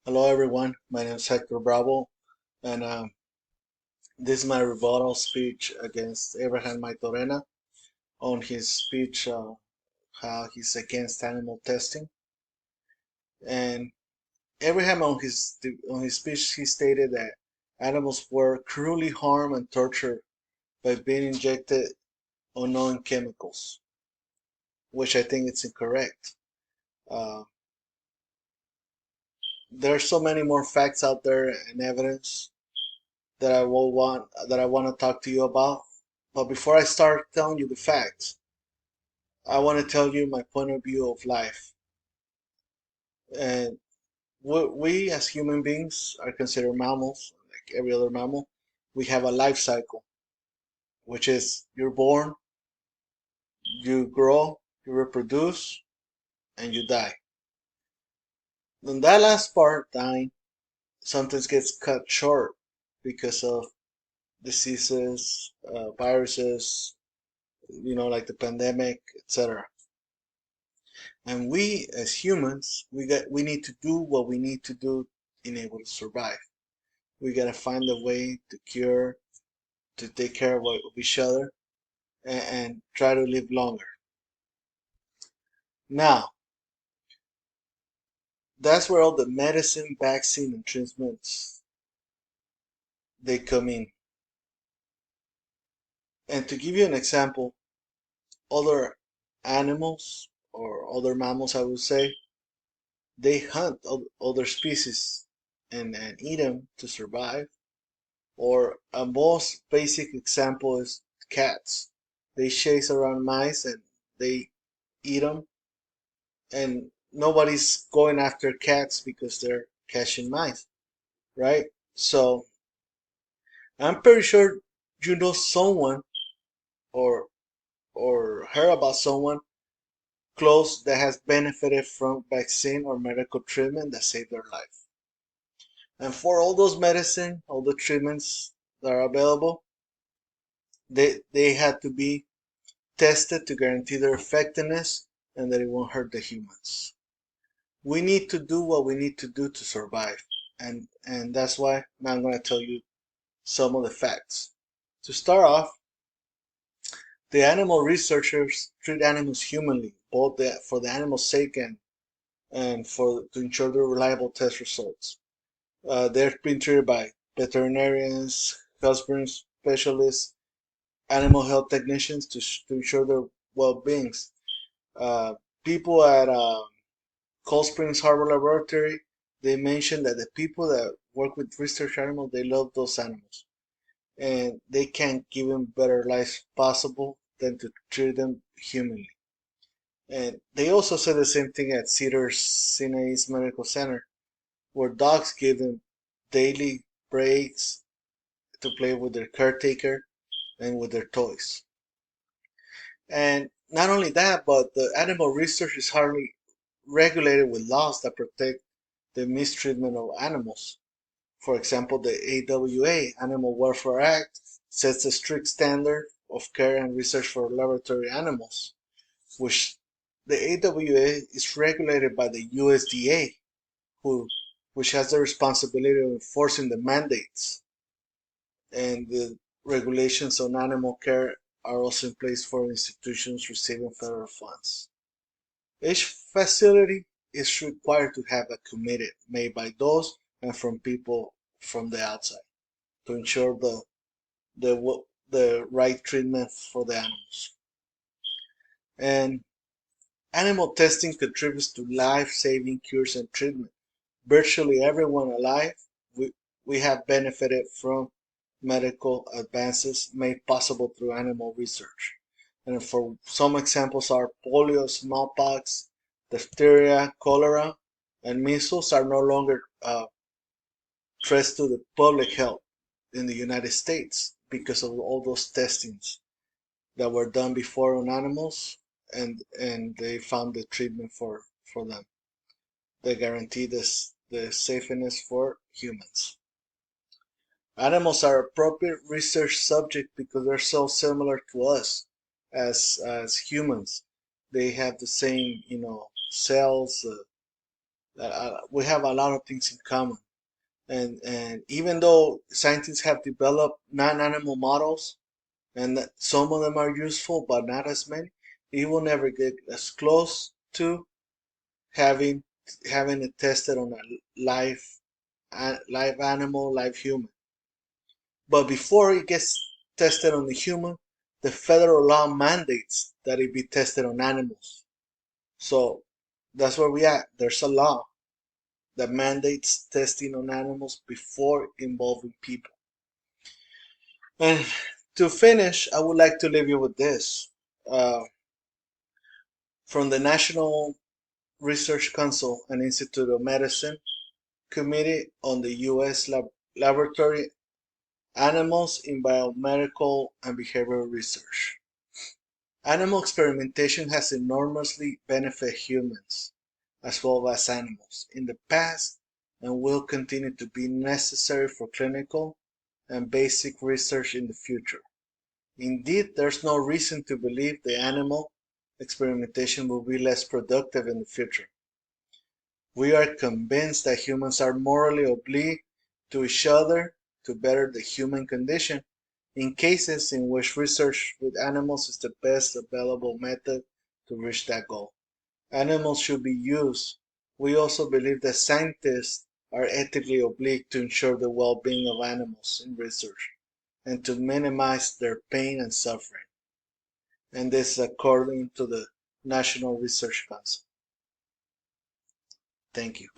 Hello, everyone. My name is Hector Bravo, and this is my rebuttal speech against Abraham Maitorena on his speech how he's against animal testing. And Abraham on his speech he stated that animals were cruelly harmed and tortured by being injected unknown chemicals, which I think it's incorrect. Uh, there are so many more facts out there and evidence that I want to talk to you about. But before I start telling you the facts, I want to tell you my point of view of life. And we as human beings are considered mammals, like every other mammal. We have a life cycle, which is you're born, you grow, you reproduce, and you die. Then that last part, dying, sometimes gets cut short because of diseases, viruses, like the pandemic, etc. And we as humans, we need to do what we need to do in able to survive. We gotta find a way to cure, to take care of each other, and try to live longer. Now, that's where all the medicine, vaccine, and treatments they come in. And to give you an example, other animals or other mammals, I would say, they hunt other species and eat them to survive. Or a most basic example is cats. They chase around mice and they eat them, and nobody's going after cats because they're catching mice, right? So I'm pretty sure you know someone or heard about someone close that has benefited from vaccine or medical treatment that saved their life. And for all those medicine, all the treatments that are available, they had to be tested to guarantee their effectiveness and that it won't hurt the humans. We need to do what we need to do to survive, and that's why now I'm going to tell you some of the facts. To start off, the animal researchers treat animals humanly, both for the animal's sake and for to ensure the reliable test results. They're being treated by veterinarians, husband specialists, animal health technicians to ensure their well-being. Uh, People at Cold Springs Harbor Laboratory, they mentioned that the people that work with research animals, they love those animals, and they can't give them better lives possible than to treat them humanly. And they also said the same thing at Cedar Sinai's Medical Center, where dogs give them daily breaks to play with their caretaker and with their toys. And not only that, but the animal research is hardly regulated with laws that protect the mistreatment of animals. For example, the AWA, Animal Welfare Act, sets a strict standard of care and research for laboratory animals, which the AWA is regulated by the USDA, who, which has the responsibility of enforcing the mandates, and the regulations on animal care are also in place for institutions receiving federal funds. Each facility is required to have a committee made by those and from people from the outside to ensure the right treatment for the animals. And animal testing contributes to life-saving cures and treatment. Virtually everyone alive, we, we have benefited from medical advances made possible through animal research. And for some examples are polio, smallpox, diphtheria, cholera, and measles are no longer threats to the public health in the United States because of all those testings that were done before on animals, and they found the treatment for them. They guarantee this the safeness for humans. Animals are appropriate research subject because they're so similar to us as humans. They have the same cells, We have a lot of things in common. And even though scientists have developed non-animal models, and that some of them are useful, but not as many, it will never get as close to having having it tested on a live animal, live human. But before it gets tested on the human, the federal law mandates that it be tested on animals. So that's where we at. There's a law that mandates testing on animals before involving people. And to finish, I would like to leave you with this. Uh, from the National Research Council and Institute of Medicine Committee on the U.S. Laboratory Animals in Biomedical and Behavioral Research. Animal experimentation has enormously benefited humans as well as animals in the past and will continue to be necessary for clinical and basic research in the future. Indeed, there's no reason to believe the animal experimentation will be less productive in the future. We are convinced that humans are morally obliged to each other to better the human condition in cases in which research with animals is the best available method to reach that goal. Animals should be used. We also believe that scientists are ethically obliged to ensure the well-being of animals in research and to minimize their pain and suffering. And this is according to the National Research Council. Thank you.